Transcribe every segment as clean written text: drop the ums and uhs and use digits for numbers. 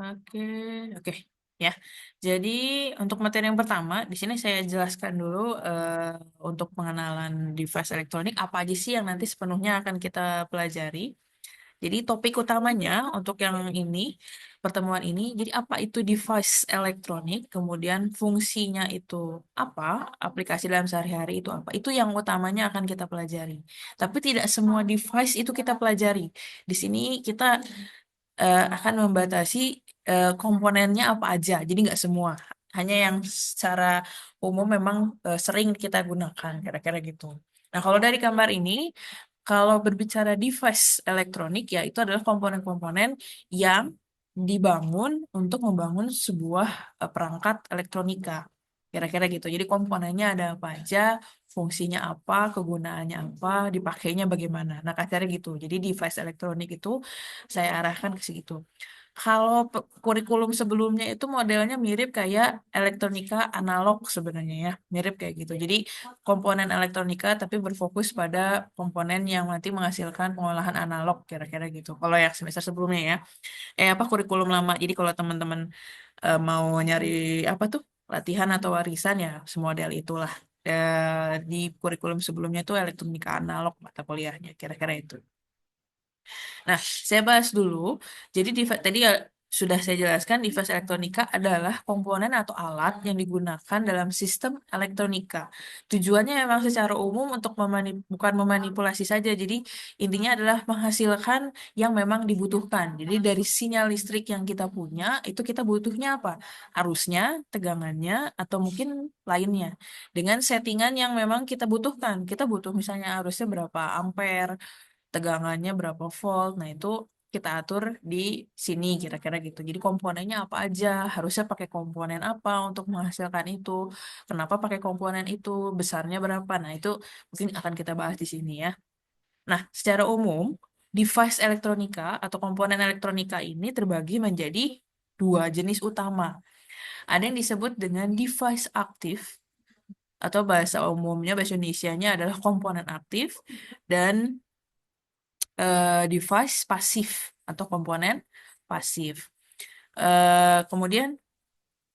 Oke, oke. Ya. Jadi untuk materi yang pertama, di sini saya jelaskan dulu untuk pengenalan device elektronik apa aja sih yang nanti sepenuhnya akan kita pelajari. Jadi topik utamanya untuk yang ini, pertemuan ini, jadi apa itu device elektronik, kemudian fungsinya itu apa, aplikasi dalam sehari-hari itu apa, itu yang utamanya akan kita pelajari. Tapi tidak semua device itu kita pelajari. Di sini kita akan membatasi komponennya apa aja, jadi nggak semua. Hanya yang secara umum memang sering kita gunakan, kira-kira gitu. Nah, kalau dari gambar ini, kalau berbicara device elektronik, ya itu adalah komponen-komponen yang dibangun untuk membangun sebuah perangkat elektronika. Kira-kira gitu. Jadi komponennya ada apa aja, fungsinya apa, kegunaannya apa, dipakainya bagaimana. Nah, kasarnya gitu. Jadi device elektronik itu saya arahkan ke situ. Kalau kurikulum sebelumnya itu modelnya mirip kayak elektronika analog sebenarnya ya, mirip kayak gitu. Jadi komponen elektronika tapi berfokus pada komponen yang nanti menghasilkan pengolahan analog kira-kira gitu. Kalau yang semester sebelumnya ya, apa kurikulum lama. Jadi kalau teman-teman mau nyari apa tuh latihan atau warisan ya semodel itulah. Di kurikulum sebelumnya itu elektronika analog mata kuliahnya kira-kira itu. Nah, saya bahas dulu. Jadi tadi ya sudah saya jelaskan device elektronika adalah komponen atau alat yang digunakan dalam sistem elektronika. Tujuannya memang secara umum untuk bukan memanipulasi saja. Jadi intinya adalah menghasilkan yang memang dibutuhkan. Jadi dari sinyal listrik yang kita punya, itu kita butuhnya apa? Arusnya, tegangannya, atau mungkin lainnya. Dengan settingan yang memang kita butuhkan. Kita butuh misalnya arusnya berapa ampere, tegangannya berapa volt. Nah, itu kita atur di sini kira-kira gitu. Jadi komponennya apa aja, harusnya pakai komponen apa untuk menghasilkan itu, kenapa pakai komponen itu, besarnya berapa. Nah, itu mungkin akan kita bahas di sini ya. Nah, secara umum, device elektronika atau komponen elektronika ini terbagi menjadi dua jenis utama. Ada yang disebut dengan device aktif atau bahasa umumnya bahasa Indonesianya adalah komponen aktif dan device pasif atau komponen pasif. Kemudian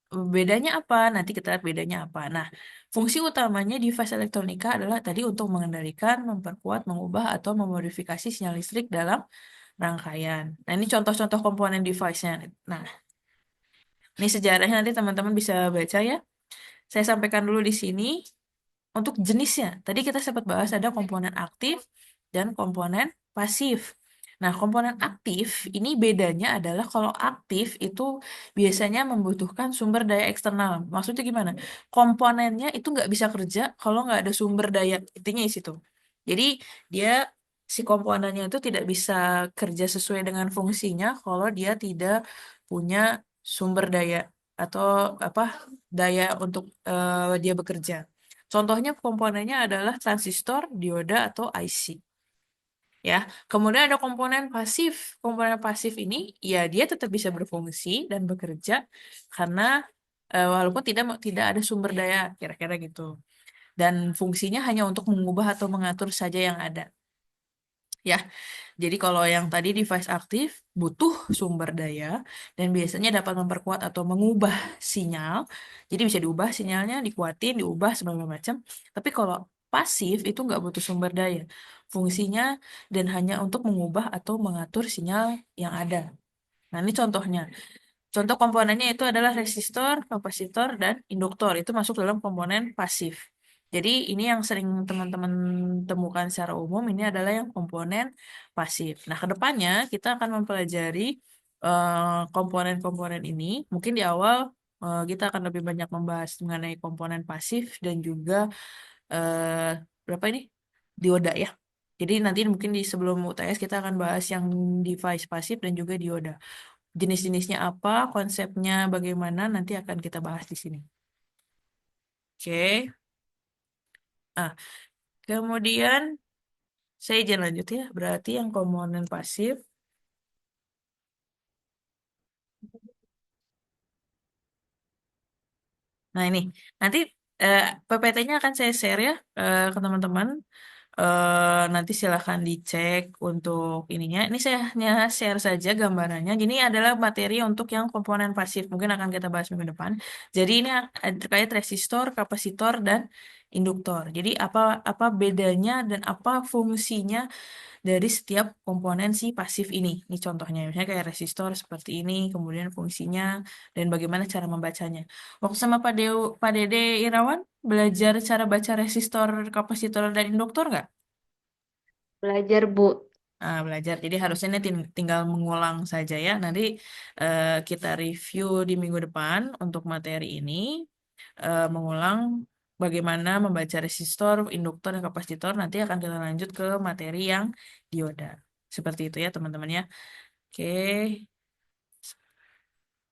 bedanya apa? Nanti kita lihat bedanya apa. Nah, fungsi utamanya device elektronika adalah tadi untuk mengendalikan, memperkuat, mengubah atau memodifikasi sinyal listrik dalam rangkaian. Nah, ini contoh-contoh komponen device-nya. Nah, ini sejarahnya nanti teman-teman bisa baca ya. Saya sampaikan dulu di sini. Untuk jenisnya, tadi kita sempat bahas ada komponen aktif dan komponen pasif. Nah, komponen aktif ini bedanya adalah kalau aktif itu biasanya membutuhkan sumber daya eksternal. Maksudnya gimana? Komponennya itu nggak bisa kerja kalau nggak ada sumber daya. Intinya di situ. Jadi dia si komponennya itu tidak bisa kerja sesuai dengan fungsinya kalau dia tidak punya sumber daya atau apa daya untuk dia bekerja. Contohnya komponennya adalah transistor, dioda, atau IC. Ya, kemudian ada komponen pasif. Komponen pasif ini, ya dia tetap bisa berfungsi dan bekerja karena walaupun tidak ada sumber daya, kira-kira gitu. Dan fungsinya hanya untuk mengubah atau mengatur saja yang ada. Ya, jadi kalau yang tadi device aktif butuh sumber daya dan biasanya dapat memperkuat atau mengubah sinyal. Jadi bisa diubah sinyalnya, dikuatin, diubah segala macam. Tapi kalau pasif itu nggak butuh sumber daya. Fungsinya dan hanya untuk mengubah atau mengatur sinyal yang ada. Nah, ini contohnya. Contoh komponennya itu adalah resistor, kapasitor, dan induktor. Itu masuk dalam komponen pasif. Jadi ini yang sering teman-teman temukan secara umum, ini adalah yang komponen pasif. Nah, kedepannya kita akan mempelajari komponen-komponen ini. Mungkin di awal kita akan lebih banyak membahas mengenai komponen pasif dan juga eh, berapa ini? Dioda ya. Jadi nanti mungkin di sebelum UTS kita akan bahas yang device pasif dan juga dioda. Jenis-jenisnya apa, konsepnya bagaimana, nanti akan kita bahas di sini. Oke. Ah, kemudian saya izin lanjut ya. Berarti yang komponen pasif. Nah ini, nanti PPT-nya akan saya share ya ke teman-teman. Nanti silahkan dicek untuk ininya. Ini saya hanya share saja gambarannya. Jadi ini adalah materi untuk yang komponen pasif. Mungkin akan kita bahas minggu depan. Jadi ini terkait resistor, kapasitor, dan induktor. Jadi apa apa bedanya dan apa fungsinya dari setiap komponen si pasif ini. Ini contohnya, misalnya kayak resistor seperti ini, kemudian fungsinya dan bagaimana cara membacanya. Waktu sama Pak Dede Irawan belajar cara baca resistor, kapasitor, dan induktor nggak? Belajar, Bu. Belajar. Jadi harusnya ini tinggal mengulang saja ya. Nanti kita review di minggu depan untuk materi ini, mengulang bagaimana membaca resistor, induktor, dan kapasitor. Nanti akan kita lanjut ke materi yang dioda. Seperti itu ya teman-teman ya. Oke.